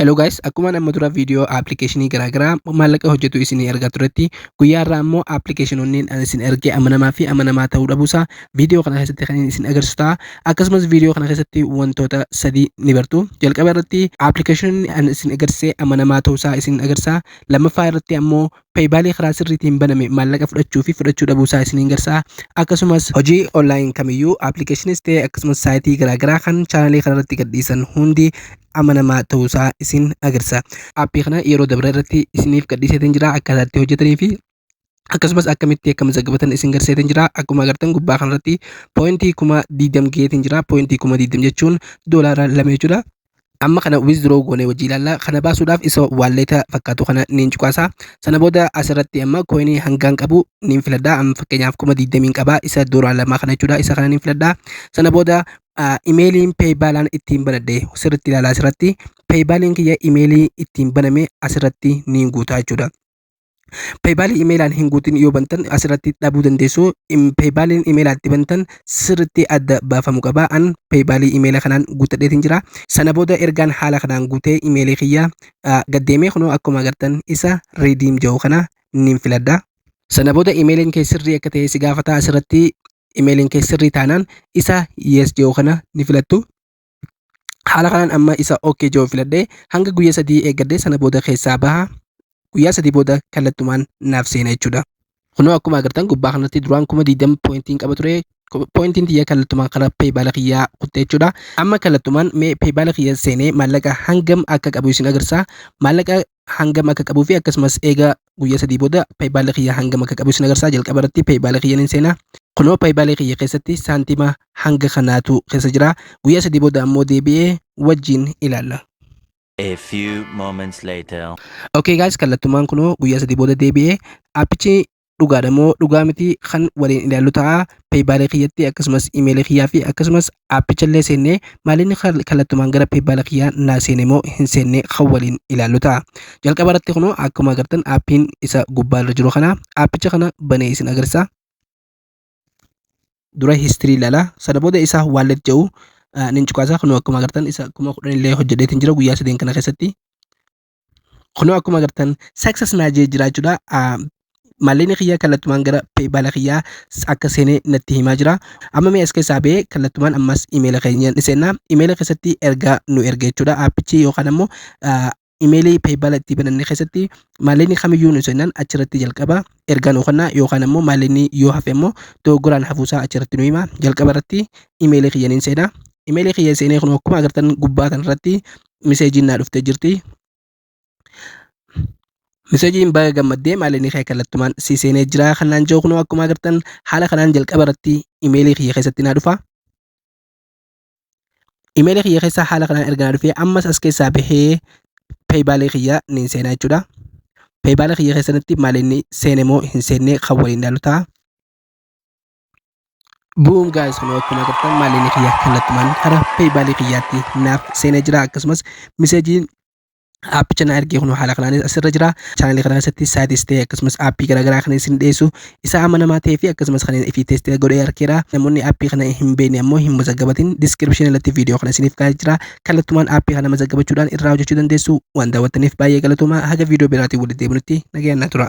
Hello guys, akkuma amma dura viidiyoo appilikeeshinii garaagaraa maallaqa hojjetu isinii ergaa turetti guyyaa irraa immoo appilikeeshinoonni ani isin ergee amanamaa fi amanamaa ta'uu dhabuusaa viidiyoo kana keessatti kan isin agarsiisu ta'a. Akkasumas viidiyoo kana keessatti wantoota sadii ni bartu. Jalqaba irratti appilikeeshinoonni ani isin agarsiise amanamaa ta'uusaa isin agarsiisa. Lammaffaa irratti ammoo peeyibaalii karaa sirriitiin baname maallaqa fudhachuu fi fudhachuu dhabuusaa isin agarsiisa. Akkasumas hojii onlaayin kamiyyuu appilikeeshiniis ta'e akkasumas saayitii garaagaraa kan chaanalii kanarratti gadhiisan hundi amanamaa ta'uusaa isin agarsiisa. Aappii kana yeroo dabre irratti isiniif gadhiiseetiin jira akkaataa itti hojjetanii fi akkasumas akkamitti akka mazaggabatan isin agarsiiseetiin jira. Akkuma agartan gubbaa kanarratti poointii 20 geetiin jira. Poointii 20 jechuun doolaara 2 jechuudha. Amma kana withdraw goone wajji ilaalla. Kana baasuudhaaf isa waalleeta fakkaatu kana niin cuqaasa. Sana booda asirratti amma koinii hangaan qabu niin filadha. Amma fakkeenyaaf 20 qaba. Isa doolaara 2 kana jechuudha. Isa kana niin filadha. Sana booda imeeliin peeyibaalaan ittiin banadhe sirriitti ilaalaa asirratti peeyibaaliin kiyya imeelii ittiin baname asirratti niin guutaa jechuudha. Peeyibaalii imeelaan hin guutin yoo bantan asirratti dhabuu dandeessu. Peeyibaaliin imeelaa itti bantan sirriitti adda baafamuu qaba. An peeyibaalii imeela kanaan guutadheetiin jira. Sana booda ergaan haala kanaan guutee imeelii kiyya gaddeemee kunoo akkuma agartan isa reediim jedhu kana niin filadha. Sana booda imeeliin kee sirrii akka ta'e si gaafata. Asirratti imeeliin kee sirrii taanaan isa yes jedhu kana ni filattu. Haala kanaan amma isa okay jedhu filadhee hanga guyyaa 3 eeggadhee sana booda keessaa baha. Guyyaa 3 booda kallattumaan naaf seena jechuudha. Kunoo akkuma agartan gubbaa kanatti duraan 20 poointiin qaba ture. Poointiin tiyya kallattumaan karaa peeyibaala kiyyaa kutte jechuudha. Amma kallattumaan mee peeyibaala kiyya seenee maallaqa hangam akka qabu isin agarsiisa. Maallaqa hangam akka qabuu fi akkasumas eega guyyaa 3 booda peeyibaala kiyya hangam akka qabu isin agarsiisa. Jalqaba irratti peeyibaala kiyya niin seena. Kunoo peeyibaala kiyya keessatti saantima hanga kanaatu keessa jira. Guyyaa 3 booda ammoo deebi'ee wajjin ilaalla. A few moments later. Okay guys, kallattumaan kunoo guyyaa 3 booda deebi'ee aappichi dhugaadha moo dhugaa miti kan waliin ilaallu ta'a. Peeyibaala kiyyatti akkasumas imeelii kiyyaa fi akkasumas aappichallee seennee maalinni kallattumaan gara peeyibaala kiyyaa naa seene moo hin seenne kan waliin ilaallu ta'a. Jalqaba irratti kunoo akkuma agartan aappiin isa gubbaa irra jiru kana aappicha kana banee isin agarsiisa. Dura histirii ilaala. Sana booda isa waallet jedhu niin cuqaasa. Kunoo akkuma agartan isa 10,000 illee hojjedheetiin jira guyyaa 3 kana keessatti. Kunoo akkuma agartan success naa jira jechuudha. Maallaqni kiyyaa kallattumaan gara peeyibaala kiyyaa akka seene natti himaa jira. Amma mee as keessaa ba'ee kallattumaan ammas imeela keenya ni seenna. Imeela keessatti ergaa nu erga jechuudha. Aappichi yookaan ammoo imeelii peeyibaala itti bananne keessatti maallaqni kamiyyuu nu seennan achirratti jalqaba ergaa nu kennaa yookaan ammoo maallaqni yoo hafe ammoo dogoggoraan hafuusaa achirratti nu hima. Jalqaba irratti imeelii kiyya niin seena. Imeelii kiyya seenee kun akkuma agartan gubbaa kanarratti miseejiin naa dhuftee jirti. Miseejiin baga gammaddee maallaqni kee kallattumaan si seenee jira kanaan jedhu kunoo akkuma agartan haala kanaan jalqaba irratti imeelii kiyya keessatti naa dhufa. Imeelii kiyya keessa haala kanaan erga naa dhufee ammas as keessaa bahee peeyibaalii kiyya niin seenaa jechuudha. Peeyibaala kiyya keessatti maallaqni seene moo hin seenne kan waliin ilaallu ta'a. Boom guys, kunoo akkuma agartan maallaqni kiyya kallattumaan karaa peeyibaalii kiyyaatti naaf seenee jira. Akkasumas miseejiin aappicha na ergee kunoo haala kanaan asirra jira. Chaanalii kana keessatti saayitis ta'e akkasumas aappii garaagaraa kan isin dhiyeessu isa amanamaa ta'ee fi akkasumas kan ifii teestee godhee arkeera. Namoonni aappii kana hin beekne ammoo hin mazaggabatin diskiripshinii irratti viidiyoo kana isiniif kaa'ee jira. Kallattumaan aappii kana mazaggabachuudhaan irraa hojjechuu dandeessu. Waan daawwattaniif baay'ee galatoomaa. Haga viidiyoo biraatiin walitti deebinutti nagayaan naa tura.